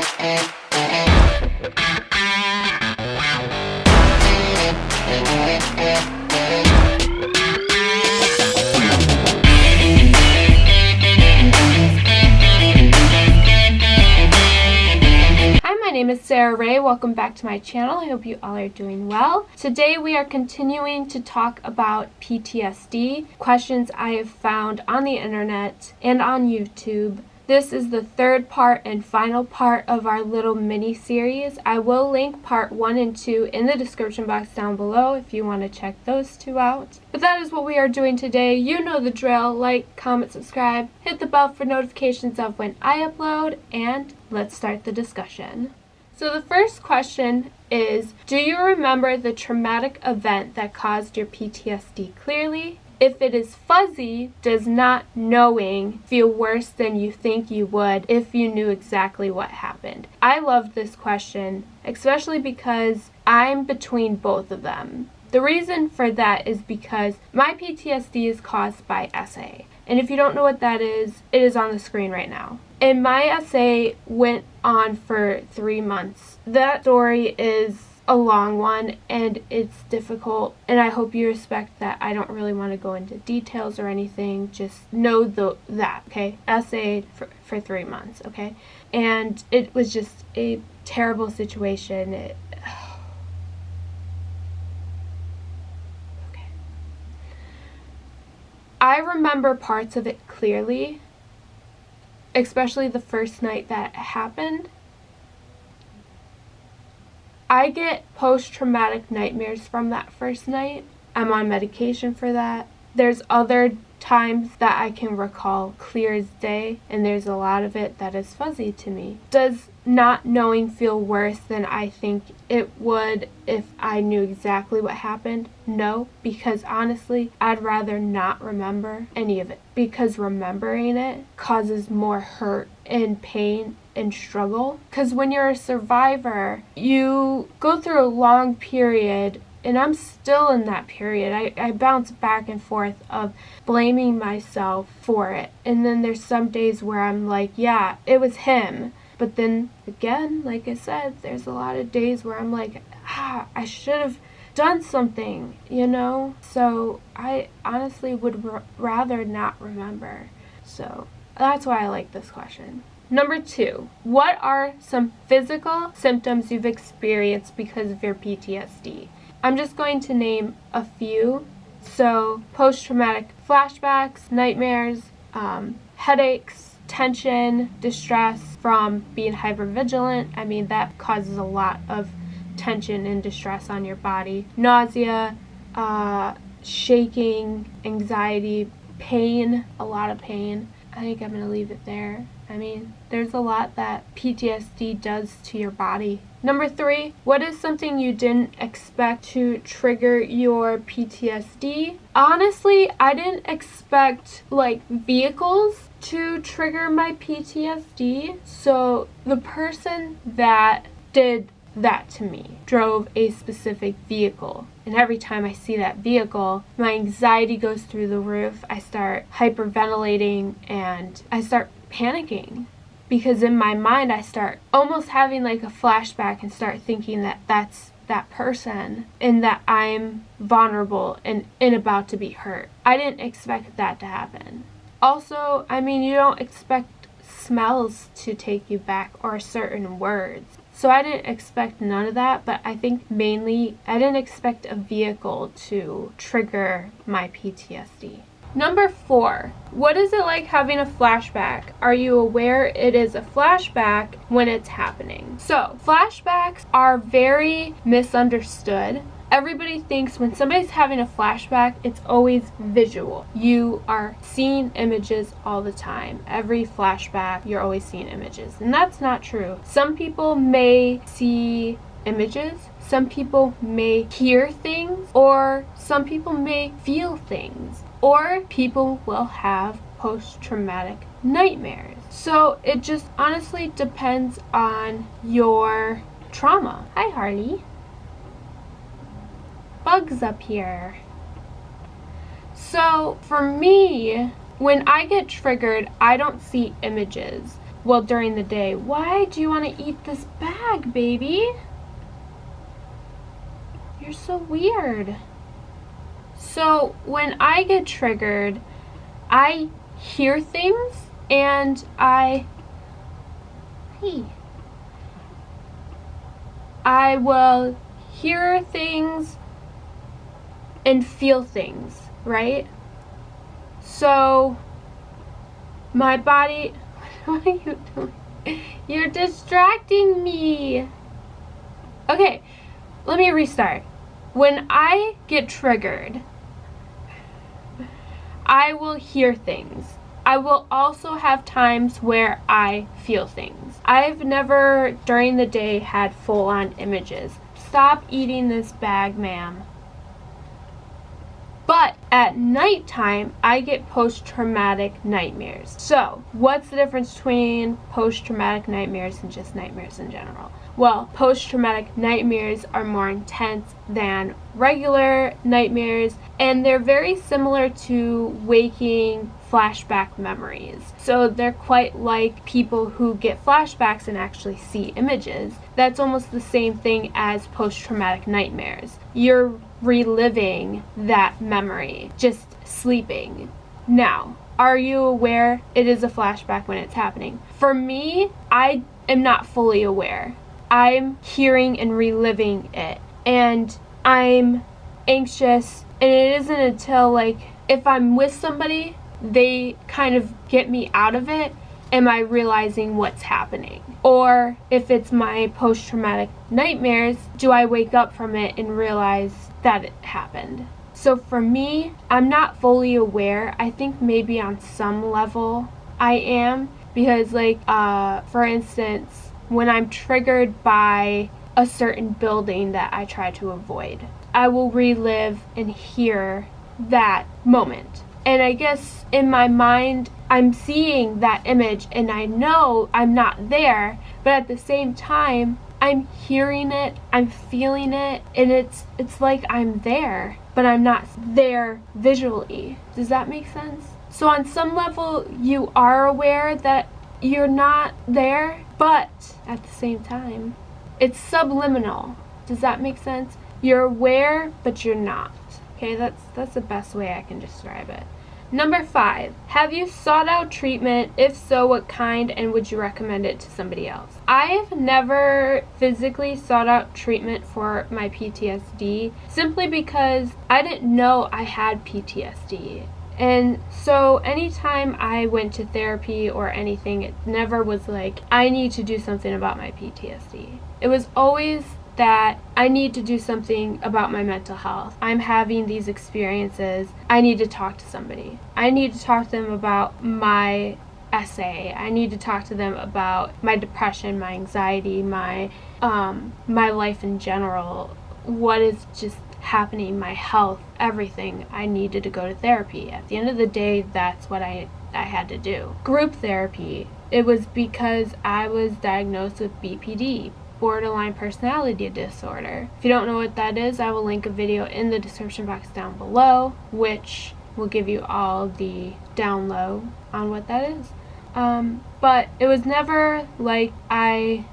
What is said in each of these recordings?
My name is Sarah Rae. Welcome back to my channel. I hope you all are doing well. Today we are continuing to talk about PTSD, questions I have found on the internet and on YouTube. This is the third part and final part of our little mini series. I will link part 1 and 2 in the description box down below if you want to check those two out. But that is what we are doing today. You know the drill. Like, comment, subscribe, hit the bell for notifications of when I upload, and let's start the discussion. So the first question is, do you remember the traumatic event that caused your PTSD clearly? If it is fuzzy, does not knowing feel worse than you think you would if you knew exactly what happened? I love this question, especially because I'm between both of them. The reason for that is because my PTSD is caused by SA. And if you don't know what that is, it is on the screen right now. And my SA went on for 3 months. That story is a long one and it's difficult, and I hope you respect that I don't really want to go into details or anything. Just know that, okay? SA for 3 months, okay? And it was just a terrible situation. Okay. I remember parts of it clearly, especially the first night that it happened. I get post-traumatic nightmares from that first night. I'm on medication for that. There's other times that I can recall clear as day, and there's a lot of it that is fuzzy to me. Does not knowing feel worse than I think it would if I knew exactly what happened? No, because honestly, I'd rather not remember any of it, because remembering it causes more hurt and pain and struggle. Because when you're a survivor, you go through a long period, and I'm still in that period. I bounce back and forth of blaming myself for it. And then there's some days where I'm like, yeah, it was him. But then again, like I said, there's a lot of days where I'm like, I should have done something, you know? So I honestly would rather not remember. So that's why I like this question. Number 2, what are some physical symptoms you've experienced because of your PTSD? I'm just going to name a few. So post-traumatic flashbacks, nightmares, headaches, tension, distress from being hypervigilant. I mean, that causes a lot of tension and distress on your body. Nausea, shaking, anxiety, pain, a lot of pain. I think I'm going to leave it there. I mean, there's a lot that PTSD does to your body. Number 3, what is something you didn't expect to trigger your PTSD? Honestly, I didn't expect vehicles to trigger my PTSD. So the person that did that to me drove a specific vehicle, and every time I see that vehicle, my anxiety goes through the roof. I start hyperventilating and I start panicking, because in my mind I start almost having like a flashback and start thinking that that's that person and that I'm vulnerable and about to be hurt. I didn't expect that to happen. Also, I mean, you don't expect smells to take you back or certain words. So I didn't expect none of that, but I think mainly I didn't expect a vehicle to trigger my PTSD. Number 4, what is it like having a flashback? Are you aware it is a flashback when it's happening? So, flashbacks are very misunderstood. Everybody thinks when somebody's having a flashback, it's always visual. You are seeing images all the time. Every flashback, you're always seeing images. And that's not true. Some people may see images, some people may hear things, or some people may feel things, or people will have post-traumatic nightmares. So it just honestly depends on your trauma. Hi, Harley. Bugs up here. So for me, when I get triggered, I don't see images. well, during the day, why do you want to eat this bag, baby? You're so weird. So when I get triggered, I hear things and I will hear things and feel things, right? So my body, what are you doing? You're distracting me. Okay, let me restart. When I get triggered, I will hear things. I will also have times where I feel things. I've never during the day had full-on images. Stop eating this bag, ma'am. But at nighttime, I get post-traumatic nightmares. So, what's the difference between post-traumatic nightmares and just nightmares in general? Well, post-traumatic nightmares are more intense than regular nightmares, and they're very similar to waking flashback memories. So they're quite like people who get flashbacks and actually see images. That's almost the same thing as post-traumatic nightmares. You're reliving that memory, just sleeping. Now, are you aware it is a flashback when it's happening? For me, I am not fully aware. I'm hearing and reliving it, and I'm anxious, and it isn't until if I'm with somebody, they kind of get me out of it, am I realizing what's happening? Or if it's my post-traumatic nightmares, do I wake up from it and realize that it happened? So for me, I'm not fully aware. I think maybe on some level I am, because for instance, when I'm triggered by a certain building that I try to avoid, I will relive and hear that moment. And I guess in my mind, I'm seeing that image and I know I'm not there, but at the same time, I'm hearing it, I'm feeling it, and it's like I'm there, but I'm not there visually. Does that make sense? So on some level, you are aware that you're not there, but at the same time, it's subliminal. Does that make sense? You're aware, but you're not. Okay, that's the best way I can describe it. Number 5, have you sought out treatment? If so, what kind, and would you recommend it to somebody else? I've never physically sought out treatment for my PTSD simply because I didn't know I had PTSD. And so anytime I went to therapy or anything, it never was like, I need to do something about my PTSD. It was always that I need to do something about my mental health. I'm having these experiences. I need to talk to somebody. I need to talk to them about my essay. I need to talk to them about my depression, my anxiety, my life in general, what is just happening, my health, everything. I needed to go to therapy. At the end of the day, that's what I had to do. Group therapy. It was because I was diagnosed with BPD, borderline personality disorder. If you don't know what that is, I will link a video in the description box down below, which will give you all the down low on what that is. But it was never like I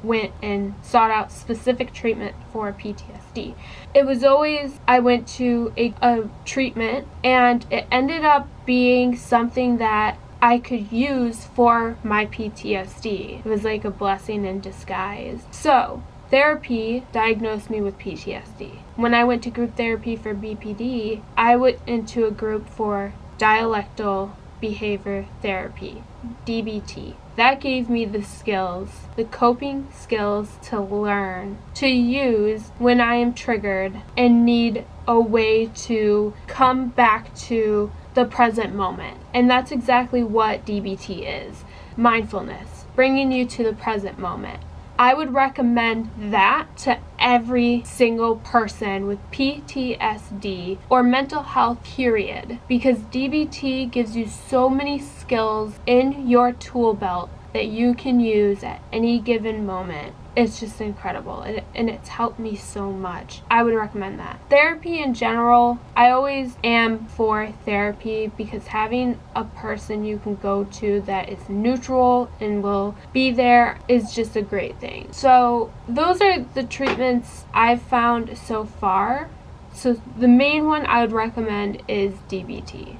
went and sought out specific treatment for PTSD. It was always I went to a treatment, and it ended up being something that I could use for my PTSD. It was like a blessing in disguise. So, therapy diagnosed me with PTSD. When I went to group therapy for BPD, I went into a group for dialectal behavior therapy, DBT. That gave me the skills, the coping skills to learn, to use when I am triggered and need a way to come back to the present moment. And that's exactly what DBT is. Mindfulness, bringing you to the present moment. I would recommend that to every single person with PTSD or mental health, period, because DBT gives you so many skills in your tool belt that you can use at any given moment. It's just incredible, and it's helped me so much. I would recommend that. Therapy in general, I always am for therapy, because having a person you can go to that is neutral and will be there is just a great thing. So those are the treatments I've found so far. So the main one I would recommend is DBT.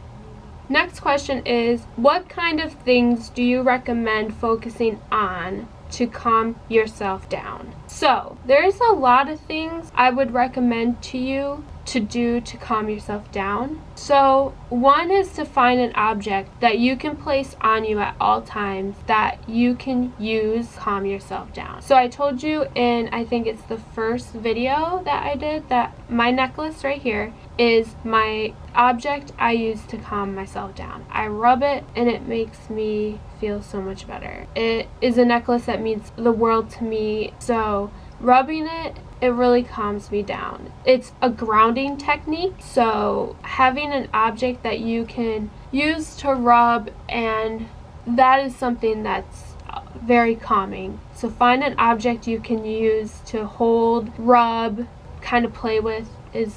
Next question is, what kind of things do you recommend focusing on to calm yourself down? So there's a lot of things I would recommend to you to do to calm yourself down. So one is to find an object that you can place on you at all times that you can use to calm yourself down. So I told you in, I think it's the first video that I did, that my necklace right here is my object I use to calm myself down. I rub it and it makes me feel so much better. It is a necklace that means the world to me, so rubbing it really calms me down. It's a grounding technique, so having an object that you can use to rub, and that is something that's very calming. So find an object you can use to hold, rub, kind of play with is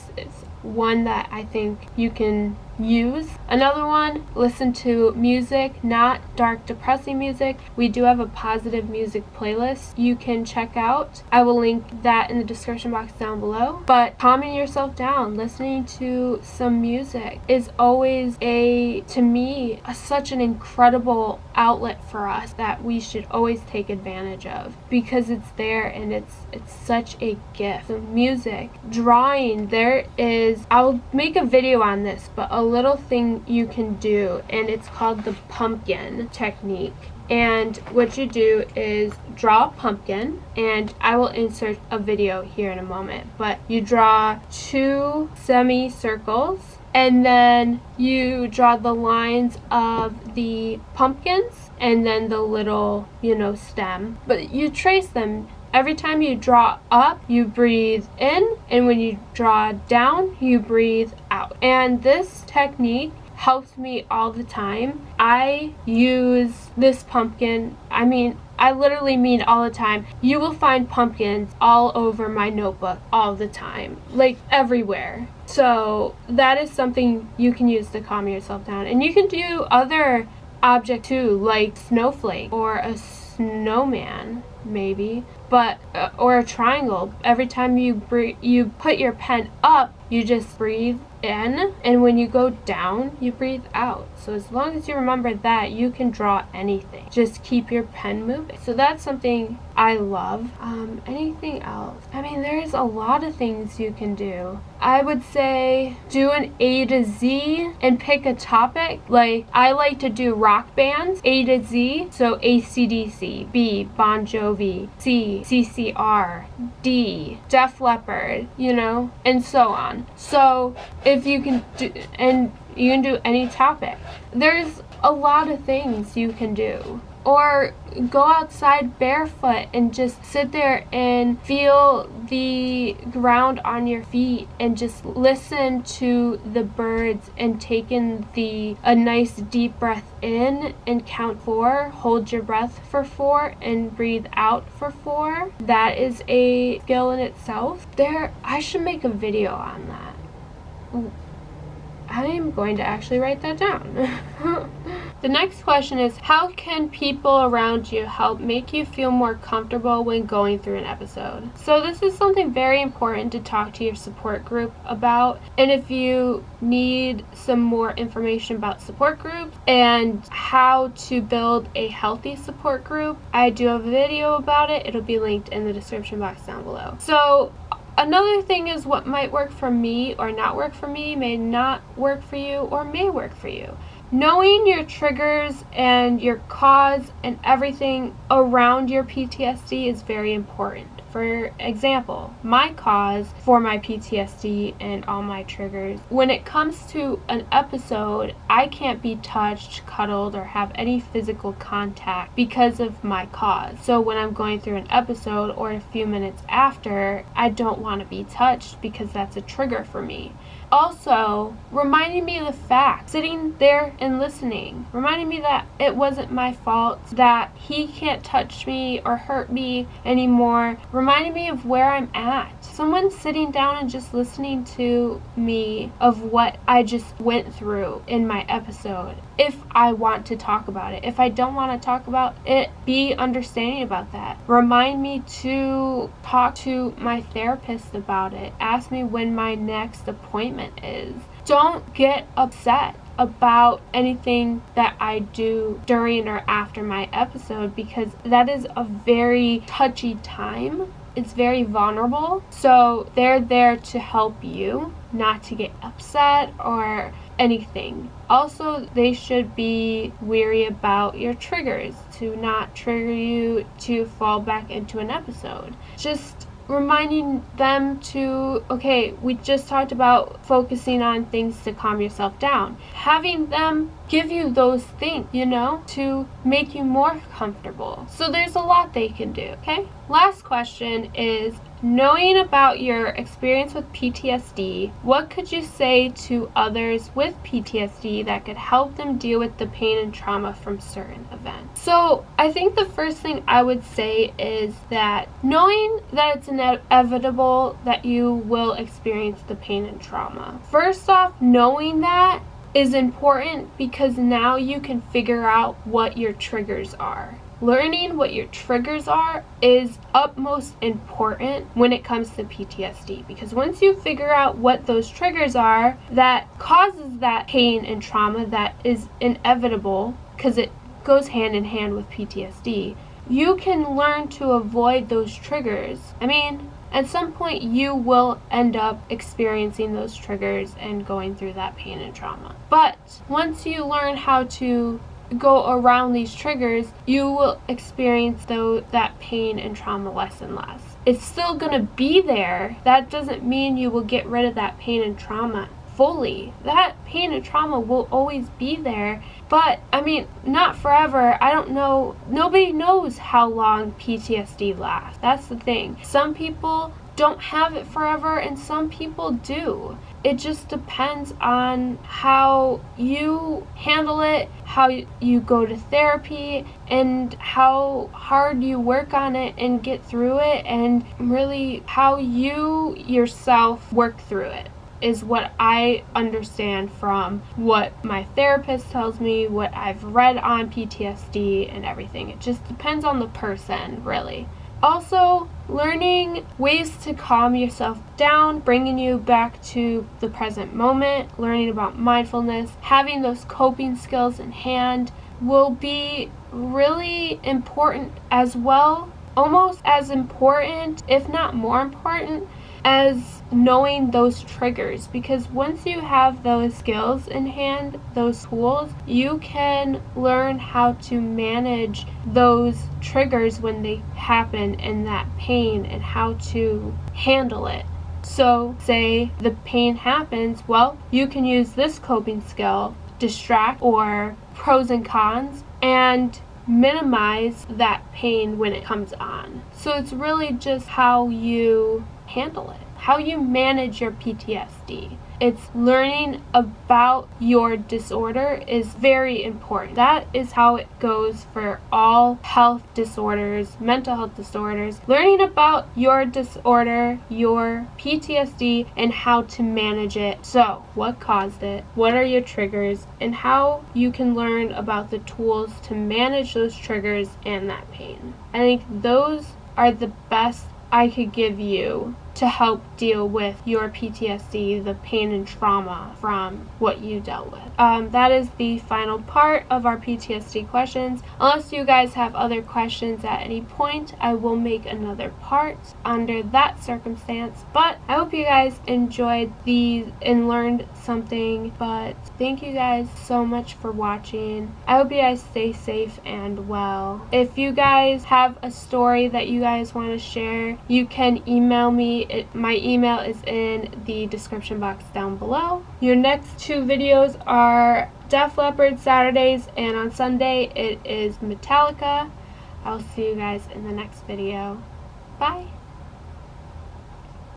one that I think you can use. Another one, listen to music, not dark, depressing music. We do have a positive music playlist you can check out. I will link that in the description box down below. But calming yourself down, listening to some music is always to me, such an incredible outlet for us that we should always take advantage of, because it's there and it's such a gift. So music, drawing, I'll make a video on this, but a little thing you can do, and it's called the pumpkin technique. And what you do is draw a pumpkin, and I will insert a video here in a moment, but you draw 2 semicircles, and then you draw the lines of the pumpkins and then the little, stem, but you trace them. Every time you draw up, you breathe in, and when you draw down, you breathe out. And this technique helps me all the time. I use this pumpkin, I literally mean all the time. You will find pumpkins all over my notebook all the time, like everywhere. So that is something you can use to calm yourself down. And you can do other objects too, like snowflake or a snowman, maybe, or a triangle. Every time you put your pen up, you just breathe in, and when you go down, you breathe out. So as long as you remember that, you can draw anything. Just keep your pen moving. So that's something I love. Anything else? There's a lot of things you can do. I would say do an A to Z and pick a topic. Like, I like to do rock bands, A to Z. So AC/DC, B, Bon Jovi, C, CCR, D, Def Leppard, and so on. So if you can do, and you can do any topic. There's a lot of things you can do. Or go outside barefoot and just sit there and feel the ground on your feet and just listen to the birds and take in a nice deep breath in and count 4, hold your breath for 4 and breathe out for 4. That is a skill in itself. I should make a video on that. I am going to actually write that down. The next question is, how can people around you help make you feel more comfortable when going through an episode? So this is something very important to talk to your support group about. And if you need some more information about support groups and how to build a healthy support group, I do have a video about it. It'll be linked in the description box down below. So another thing is, what might work for me or not work for me may not work for you or may work for you. Knowing your triggers and your cause and everything around your PTSD is very important. For example, my cause for my PTSD and all my triggers. When it comes to an episode, I can't be touched, cuddled, or have any physical contact because of my cause. So when I'm going through an episode or a few minutes after, I don't want to be touched because that's a trigger for me. Also, reminding me of the facts, sitting there and listening, reminding me that it wasn't my fault, that he can't touch me or hurt me anymore, reminding me of where I'm at. Someone sitting down and just listening to me of what I just went through in my episode. If I want to talk about it. If I don't want to talk about it, be understanding about that. Remind me to talk to my therapist about it. Ask me when my next appointment is. Don't get upset about anything that I do during or after my episode, because that is a very touchy time. It's very vulnerable. So they're there to help you, not to get upset or anything. Also, they should be wary about your triggers, to not trigger you to fall back into an episode. Just reminding them to, okay, we just talked about focusing on things to calm yourself down. Having them give you those things, to make you more comfortable. So there's a lot they can do, okay? Last question is, knowing about your experience with PTSD, what could you say to others with PTSD that could help them deal with the pain and trauma from certain events? So I think the first thing I would say is that knowing that it's inevitable that you will experience the pain and trauma. First off, knowing that is important because now you can figure out what your triggers are. Learning what your triggers are is utmost important when it comes to PTSD, because once you figure out what those triggers are that causes that pain and trauma that is inevitable, because it goes hand in hand with PTSD, you can learn to avoid those triggers. At some point you will end up experiencing those triggers and going through that pain and trauma. But once you learn how to go around these triggers, you will experience that pain and trauma less and less. It's still going to be there. That doesn't mean you will get rid of that pain and trauma fully. That pain and trauma will always be there, but not forever. I don't know. Nobody knows how long PTSD lasts. That's the thing. Some people don't have it forever and some people do. It just depends on how you handle it, how you go to therapy, and how hard you work on it and get through it, and really how you yourself work through it is what I understand from what my therapist tells me, what I've read on PTSD and everything. It just depends on the person, really. Also, learning ways to calm yourself down, bringing you back to the present moment, learning about mindfulness, having those coping skills in hand will be really important as well. Almost as important, if not more important, as knowing those triggers, because once you have those skills in hand, those tools, you can learn how to manage those triggers when they happen and that pain and how to handle it. So say the pain happens, well, you can use this coping skill, distract or pros and cons, and minimize that pain when it comes on. So it's really just how you handle it, how you manage your PTSD. It's learning about your disorder is very important. That is how it goes for all health disorders, mental health disorders. Learning about your disorder, your PTSD, and how to manage it. So, what caused it? What are your triggers? And how you can learn about the tools to manage those triggers and that pain. I think those are the best I could give you to help deal with your PTSD, the pain and trauma from what you dealt with. That is the final part of our PTSD questions. Unless you guys have other questions at any point, I will make another part under that circumstance. But I hope you guys enjoyed these and learned something. But thank you guys so much for watching. I hope you guys stay safe and well. If you guys have a story that you guys want to share, you can email me. My email is in the description box down below. Your next two videos are Def Leppard Saturdays, and on Sunday it is Metallica. I'll see you guys in the next video. Bye!